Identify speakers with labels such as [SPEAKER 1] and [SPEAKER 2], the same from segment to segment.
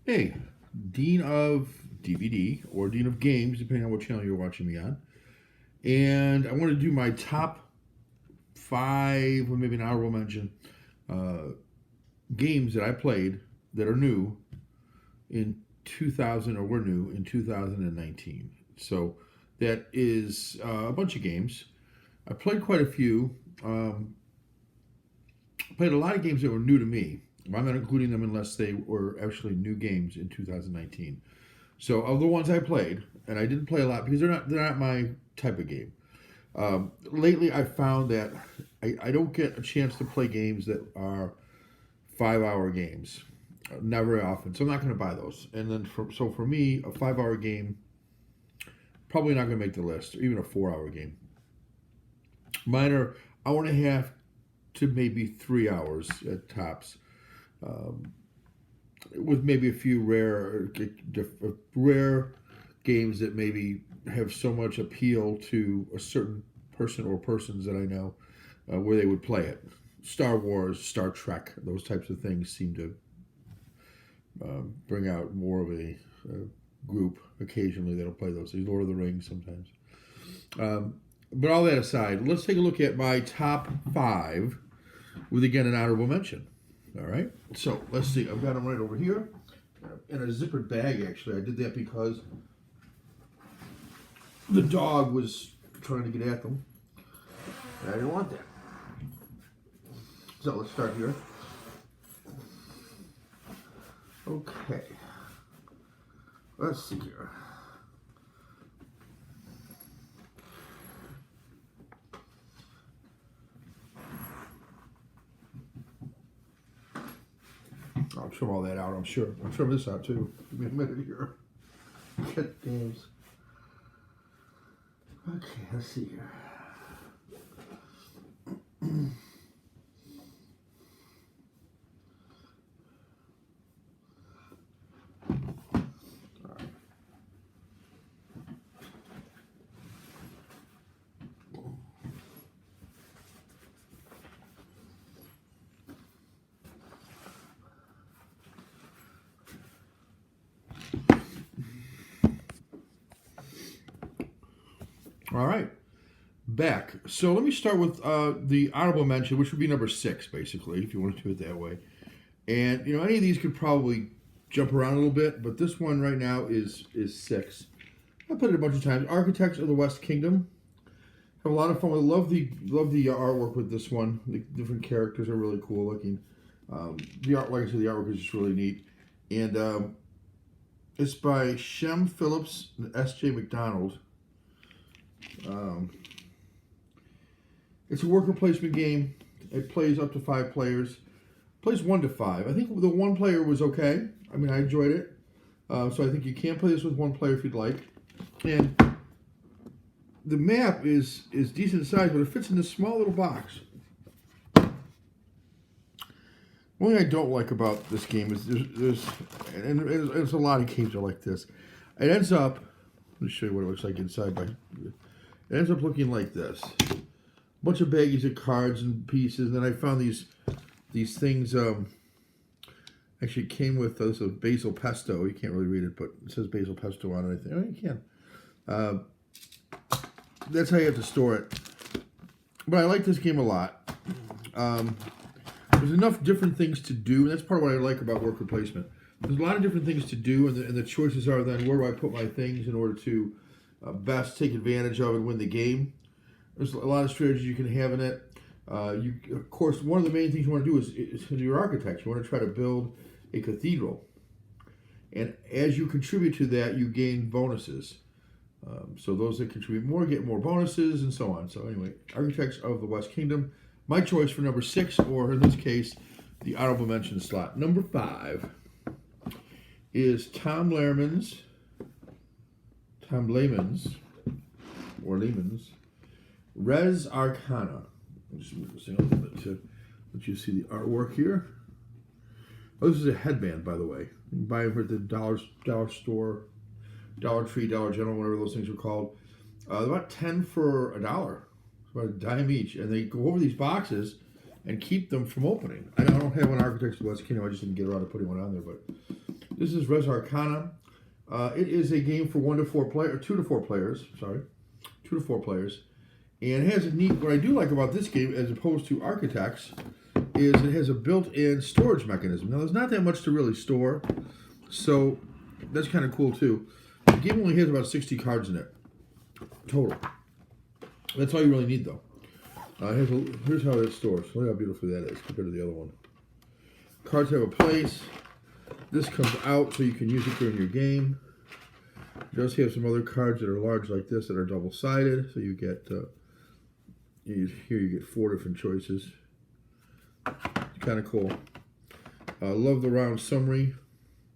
[SPEAKER 1] Hey, Dean of DVD or Dean of Games, depending on what channel you're watching me on. And I want to do my top five, or maybe an honorable mention, uh, games that I played that are new in 2000 or were new in 2019. So that is a bunch of games. I played quite a few. Um, Played a lot of games that were new to me. I'm not including them unless they were actually new games in 2019. So of the ones I played, and I didn't play a lot because they're not my type of game. Lately, I found that I don't get a chance to play games that are 5 hour games. Not very often, so I'm not going to buy those. And then for me, a 5 hour game probably not going to make the list, or even a 4 hour game. Mine are hour and a half to maybe 3 hours at tops. Um, with maybe a few rare games that maybe have so much appeal to a certain person or persons that I know where they would play it. Star Wars, Star Trek, those types of things seem to bring out more of a group occasionally that'll play those. Lord of the Rings sometimes. But all that aside, let's take a look at my top five with again an honorable mention. All right, so let's see. I've got them right over here in a zippered bag. Actually, I did that because the dog was trying to get at them, and I didn't want that. So let's start here. Okay, let's see here. I'll trim all that out, I'm sure. I'll trim this out too. Give me a minute here. Get games. Okay, let's see here. All right, back. So let me start with the honorable mention, which would be number six, basically, if you want to do it that way. And any of these could probably jump around a little bit, but this one right now is six. I played it a bunch of times. Architects of the West Kingdom. Have a lot of fun. I love the artwork with this one. The different characters are really cool looking. The art, like I said, the artwork is just really neat, and it's by Shem Phillips and S.J. McDonald. Um, it's a worker placement game. It plays up to 5 players. Plays 1 to 5. I think the 1 player was okay. I mean, I enjoyed it. So I think you can play this with 1 player if you'd like. And the map is decent size, but it fits in this small little box. One thing I don't like about this game is there's a lot of games are like this. It ends up. Let me show you what it looks like inside. It ends up looking like this. A bunch of baggies of cards and pieces. And then I found these things. Actually, it came with this of basil pesto. You can't really read it, but it says basil pesto on it. I think. Oh, you can. That's how you have to store it. But I like this game a lot. There's enough different things to do, and that's part of what I like about worker placement. There's a lot of different things to do, and the choices are then where do I put my things in order to best take advantage of and win the game. There's a lot of strategies you can have in it. Of course, one of the main things you want to do is your architects. You want to try to build a cathedral, and as you contribute to that, you gain bonuses. So those that contribute more get more bonuses, and so on. So anyway, Architects of the West Kingdom. My choice for number 6, or in this case, the honorable mention slot. Number 5 is Tom Lehman's, or Lehman's, Res Arcana. I'll just move this thing a little bit to let you see the artwork here. Oh, this is a headband, by the way. You can buy them at the dollar store, Dollar Tree, Dollar General, whatever those things are called. About 10 for $1. About a dime each, and they go over these boxes and keep them from opening. I don't have an Architects of the West Kingdom. I just didn't get around to putting one on there, but This is Res Arcana. It is a game for 1 to 4 players, or 2 to 4 players. Sorry, 2 to 4 players, and it has a neat. What I do like about this game, as opposed to Architects, is it has a built-in storage mechanism. Now, there's not that much to really store, so that's kind of cool too. The game only has about 60 cards in it total. That's all you really need, though. Here's how it stores. Look how beautiful that is compared to the other one. Cards have a place. This comes out so you can use it during your game. It does have some other cards that are large like this that are double-sided, so you get here you get 4 different choices. It's kind of cool. Love the round summary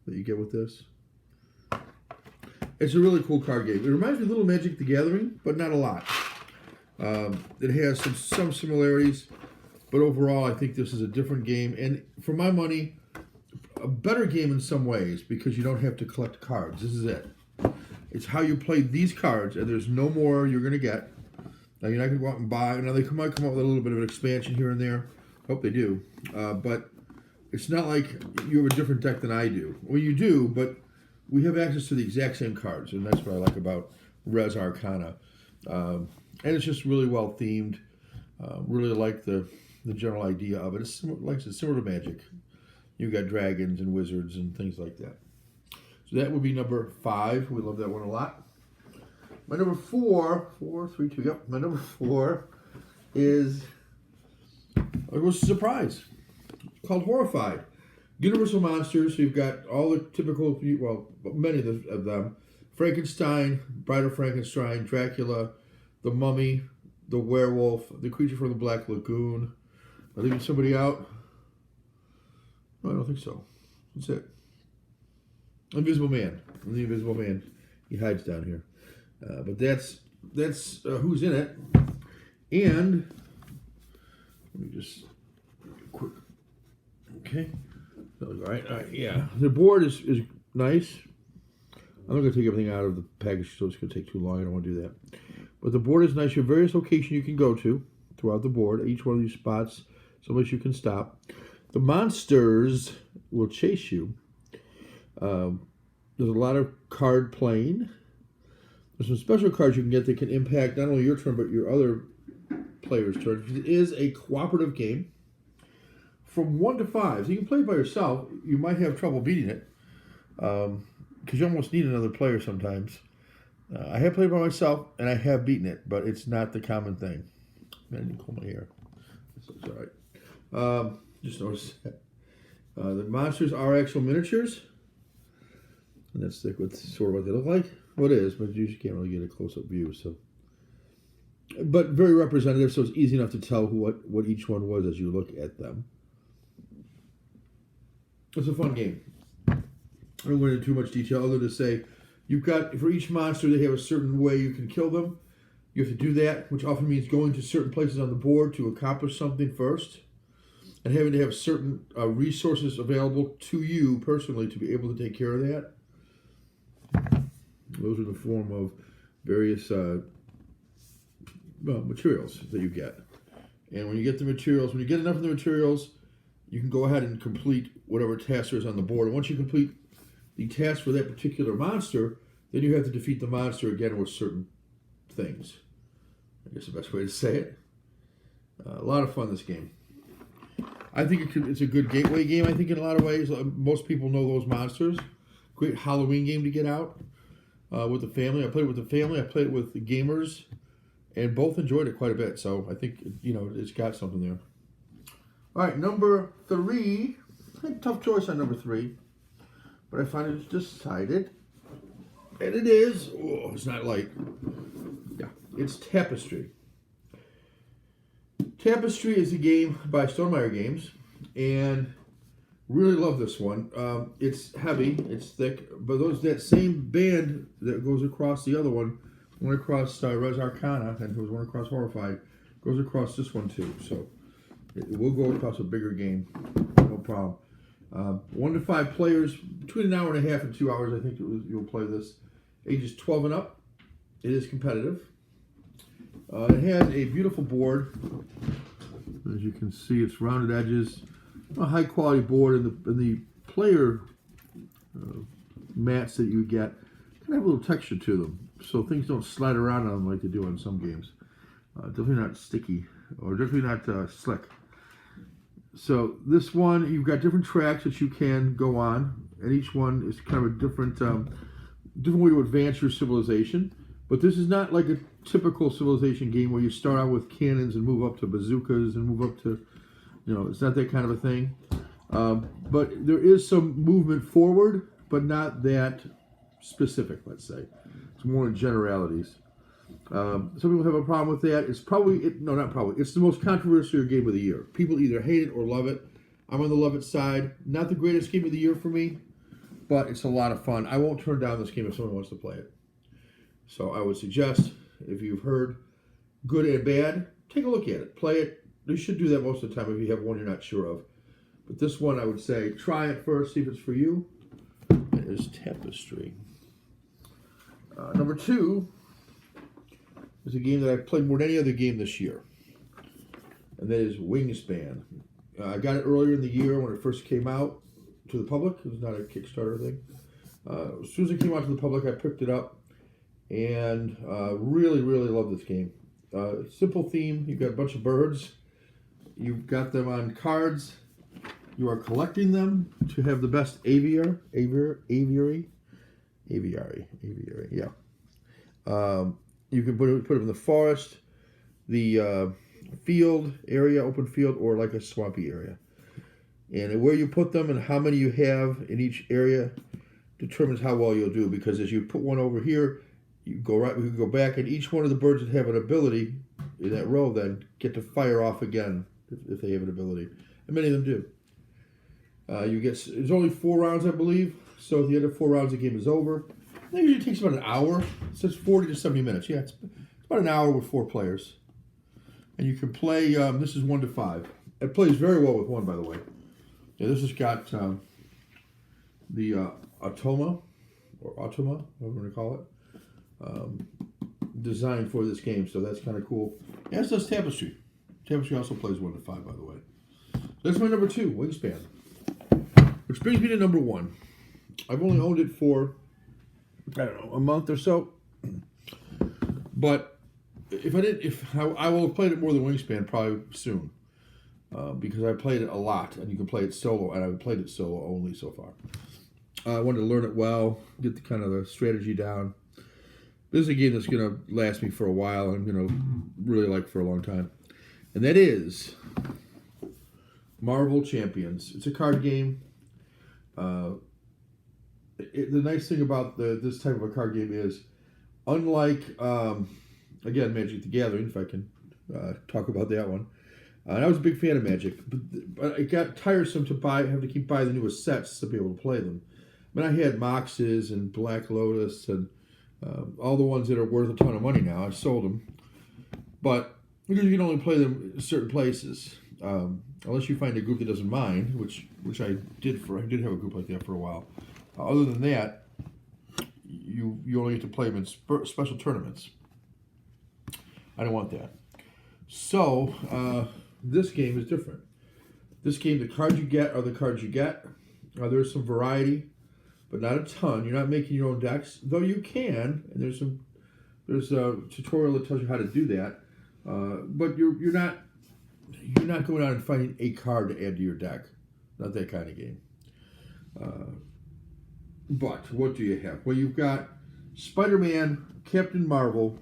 [SPEAKER 1] that you get with this. It's a really cool card game. It reminds me of Little Magic the Gathering, but not a lot. It has some similarities, but overall I think this is a different game, and for my money, a better game in some ways because you don't have to collect cards. This is it. It's how you play these cards, and there's no more you're going to get. Now, you're not going to go out and buy. Now, they might come up with a little bit of an expansion here and there. Hope they do. But it's not like you have a different deck than I do. Well, you do, but we have access to the exact same cards, and that's what I like about Res Arcana. And it's just really well themed. Really like the general idea of it. It's similar to Magic. You've got dragons and wizards and things like that. So that would be number 5. We love that one a lot. My number 4, 4, 3, 2, yep. My number 4 is, it was a surprise. It's called Horrified. Universal Monsters. So you've got all the typical, well, many of them. Frankenstein, Bride of Frankenstein, Dracula, the Mummy, the Werewolf, the Creature from the Black Lagoon. Am I leaving somebody out? No, I don't think so. That's it. Invisible Man. The Invisible Man. He hides down here. But that's who's in it. And let me just quick. Okay. All right. Yeah. The board is nice. I'm not going to take everything out of the package, so it's going to take too long. I don't want to do that. But the board is nice. You have various locations you can go to throughout the board. Each one of these spots, someplace you can stop. The monsters will chase you. There's a lot of card playing. There's some special cards you can get that can impact not only your turn, but your other player's turn. It is a cooperative game. From 1 to 5, so you can play it by yourself. You might have trouble beating it because you almost need another player sometimes. I have played by myself, and I have beaten it, but it's not the common thing. I didn't pull my hair. It's all right. Just noticed that. The monsters are actual miniatures. And that's sort of what they look like. Well, it is, but you just can't really get a close-up view. So, but very representative, so it's easy enough to tell what each one was as you look at them. It's a fun game. I don't go into too much detail other than to say you've got, for each monster, they have a certain way you can kill them. You have to do that, which often means going to certain places on the board to accomplish something first, and having to have certain resources available to you personally to be able to take care of that. Those are in the form of various materials that you get. And when you get the materials, when you get enough of the materials, you can go ahead and complete whatever task there is on the board. And once you complete the task for that particular monster, then you have to defeat the monster again with certain things. I guess the best way to say it. A lot of fun, this game. I think it's a good gateway game, I think, in a lot of ways. Most people know those monsters. Great Halloween game to get out with the family. I played it with the family. I played it with the gamers, and both enjoyed it quite a bit. So I think, it's got something there. All right, number 3. I had a tough choice on number 3, but I finally decided, and it is, it's not light. Yeah, it's Tapestry. Tapestry is a game by Stonemaier Games, and really love this one. It's heavy, it's thick, but that same band that goes across the other one across Res Arcana, and there was one across Horrified, goes across this one too. So it will go across a bigger game, no problem. 1 to 5 players, between an hour and a half and 2 hours, I think you'll play this. Ages 12 and up. It is competitive. It has a beautiful board. As you can see, it's rounded edges. A high quality board, and the player mats that you get kind of have a little texture to them, so things don't slide around on them like they do on some games. Definitely not sticky, or definitely not slick. So this one, you've got different tracks that you can go on, and each one is kind of a different way to advance your civilization. But this is not like a typical Civilization game where you start out with cannons and move up to bazookas and move up to, it's not that kind of a thing. But there is some movement forward, but not that specific, let's say. It's more in generalities. Some people have a problem with that. It's it's the most controversial game of the year. People either hate it or love it. I'm on the love it side. Not the greatest game of the year for me, but it's a lot of fun. I won't turn down this game if someone wants to play it. So I would suggest, if you've heard good and bad, take a look at it. Play it. You should do that most of the time if you have one you're not sure of. But this one, I would say, try it first, see if it's for you. It is Tapestry. Number 2 is a game that I've played more than any other game this year. And that is Wingspan. I got it earlier in the year when it first came out to the public. It was not a Kickstarter thing. As soon as it came out to the public, I picked it up. And really, really love this game. Simple theme. You've got a bunch of birds. You've got them on cards. You are collecting them to have the best aviary. Yeah. You can put them in the forest, the field area, open field, or like a swampy area. And where you put them and how many you have in each area determines how well you'll do. Because as you put one over here, you can go back, and each one of the birds that have an ability in that row then get to fire off again if they have an ability, and many of them do. There's only 4 rounds, I believe. So at the end of 4 rounds, the game is over. It usually takes about an hour. It says 40 to 70 minutes. Yeah, it's about an hour with 4 players, and you can play. This is 1 to 5. It plays very well with 1, by the way. Yeah, this has got the Automa, whatever you want to call it. Designed for this game, so that's kind of cool. As does Tapestry. Tapestry also plays 1 to 5, by the way. That's my number 2, Wingspan. Which brings me to number 1. I've only owned it for, a month or so. But I will have played it more than Wingspan probably soon. Because I played it a lot, and you can play it solo, and I've played it solo only so far. I wanted to learn it well, get the strategy down. This is a game that's going to last me for a while, and I'm going to really like for a long time. And that is Marvel Champions. It's a card game. The nice thing about this type of a card game is, unlike, again, Magic the Gathering, if I can talk about that one. And I was a big fan of Magic, but it got tiresome to have to keep buying the newest sets to be able to play them. I had Moxes and Black Lotus and all the ones that are worth a ton of money now. I sold them. But because you can only play them in certain places, unless you find a group that doesn't mind, which I did have a group like that for a while. Other than that, you only get to play them in special tournaments. I don't want that. So this game is different. This game, the cards you get are the cards you get. There's some variety, but not a ton. You're not making your own decks, though you can. And there's a tutorial that tells you how to do that. But you're not going out and finding a card to add to your deck. Not that kind of game. But what do you have? Well, you've got Spider-Man, Captain Marvel,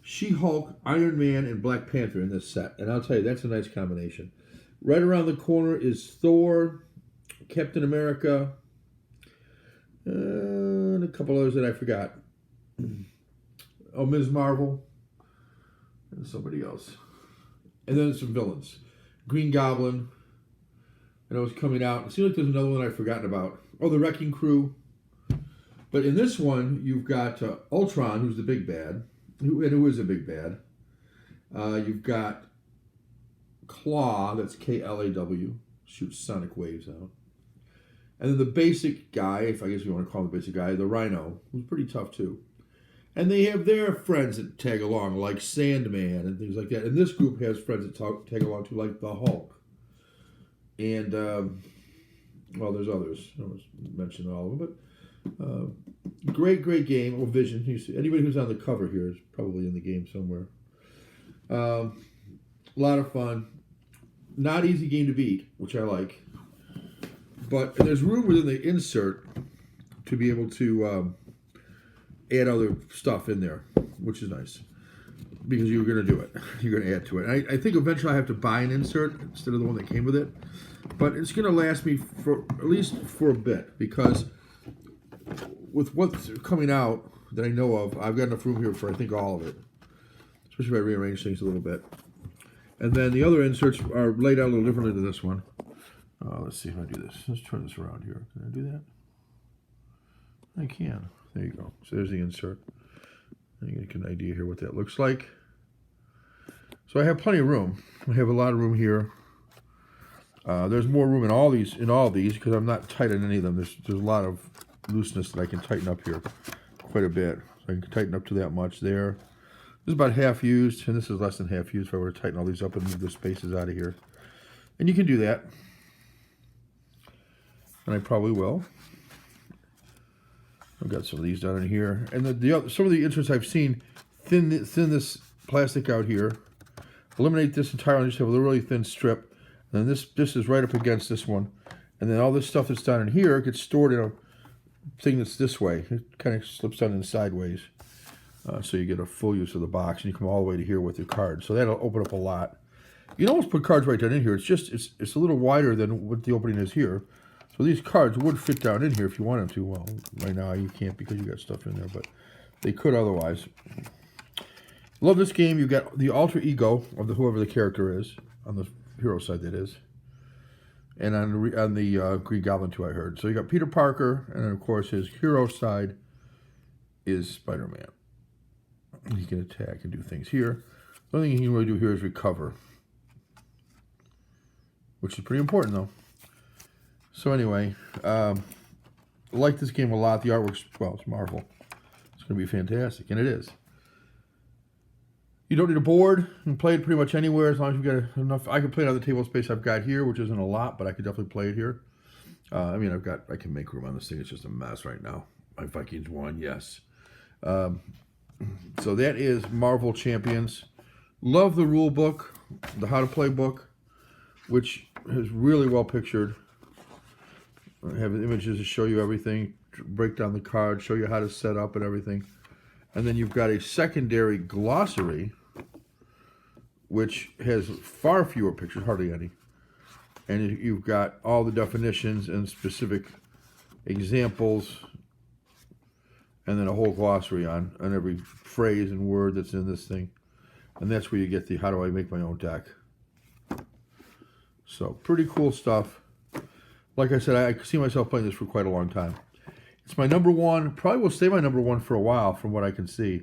[SPEAKER 1] She-Hulk, Iron Man, and Black Panther in this set. And I'll tell you, that's a nice combination. Right around the corner is Thor, Captain America, and a couple others that I forgot. Oh, Ms. Marvel, and somebody else. And then some villains. Green Goblin. And it was coming out. It seems like there's another one I've forgotten about. Oh, the Wrecking Crew. But in this one, you've got Ultron, who's the big bad. Who is a big bad. You've got Claw, that's K-L-A-W, shoots sonic waves out. And then the basic guy, if I guess you want to call him the basic guy, the Rhino, who's pretty tough too. And they have their friends that tag along, like Sandman and things like that. And this group has friends that tag along too, like the Hulk. And Well, there's others. I was mentioning all of them, but great game. Oh, Vision. Anybody who's on the cover here is probably in the game somewhere. A lot of fun. Not easy game to beat, which I like. But there's room within the insert to be able to add other stuff in there, which is nice. Because you're going to do it. You're going to add to it. I think eventually I have to buy an insert instead of the one that came with it. But it's going to last me for at least for a bit. Because with what's coming out that I know of, I've got enough room here for I think all of it. Especially if I rearrange things a little bit. And then the other inserts are laid out a little differently than this one. Let's see if I do this. Let's turn this around here. Can I do that? I can. There you go. So there's the insert. And you get an idea here what that looks like. So I have plenty of room. I have a lot of room here. There's more room in all these because I'm not tight on any of them. There's a lot of looseness that I can tighten up here quite a bit. So I can tighten up to that much there. This is about half used, and this is less than half used if I were to tighten all these up and move the spaces out of here. And you can do that. And I probably will. I've got some of these down in here. And some of the inserts I've seen thin this plastic out here. Eliminate this entirely, just have a really thin strip. And then this is right up against this one. And then all this stuff that's down in here gets stored in a thing that's this way. It kind of slips down in sideways. So you get a full use of the box, and you come all the way to here with your cards. So that'll open up a lot. You can almost put cards right down in here. It's a little wider than what the opening is here. So these cards would fit down in here if you wanted to. Well, right now you can't because you got stuff in there, but they could otherwise. Love this game. You've got the alter ego of whoever the character is, on the hero side that is. And on the Green Goblin too, I heard. So you got Peter Parker, and then of course his hero side is Spider-Man. He can attack and do things here. The only thing he can really do here is recover, which is pretty important though. So anyway, I like this game a lot. The artwork's, well, it's Marvel. It's going to be fantastic, and it is. You don't need a board. You can play it pretty much anywhere as long as you've got enough. I can play it on the table space I've got here, which isn't a lot, but I could definitely play it here. I mean, I can make room on this thing. It's just a mess right now. My Vikings won, yes. So that is Marvel Champions. Love the rule book, the how to play book, which is really well pictured. I have images to show you everything, break down the card, show you how to set up and everything. And then you've got a secondary glossary, which has far fewer pictures, hardly any. And you've got all the definitions and specific examples, and then a whole glossary on every phrase and word that's in this thing. And that's where you get the how do I make my own deck. So pretty cool stuff. Like I said, I see myself playing this for quite a long time. It's my number one, probably will stay my number one for a while from what I can see.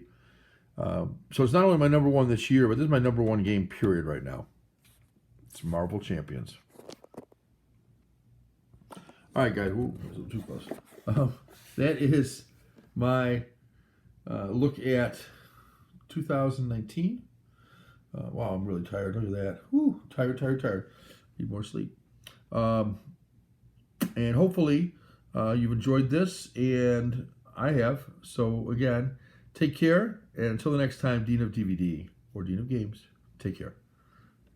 [SPEAKER 1] So it's not only my number one this year, but this is my number one game period right now. It's Marvel Champions. All right, guys. Ooh, too close. That is my look at 2019. Wow, I'm really tired. Look at that. Whew, tired. Need more sleep. And hopefully you've enjoyed this, and I have. So again, take care, and until the next time, Dean of DVD or Dean of Games, take care.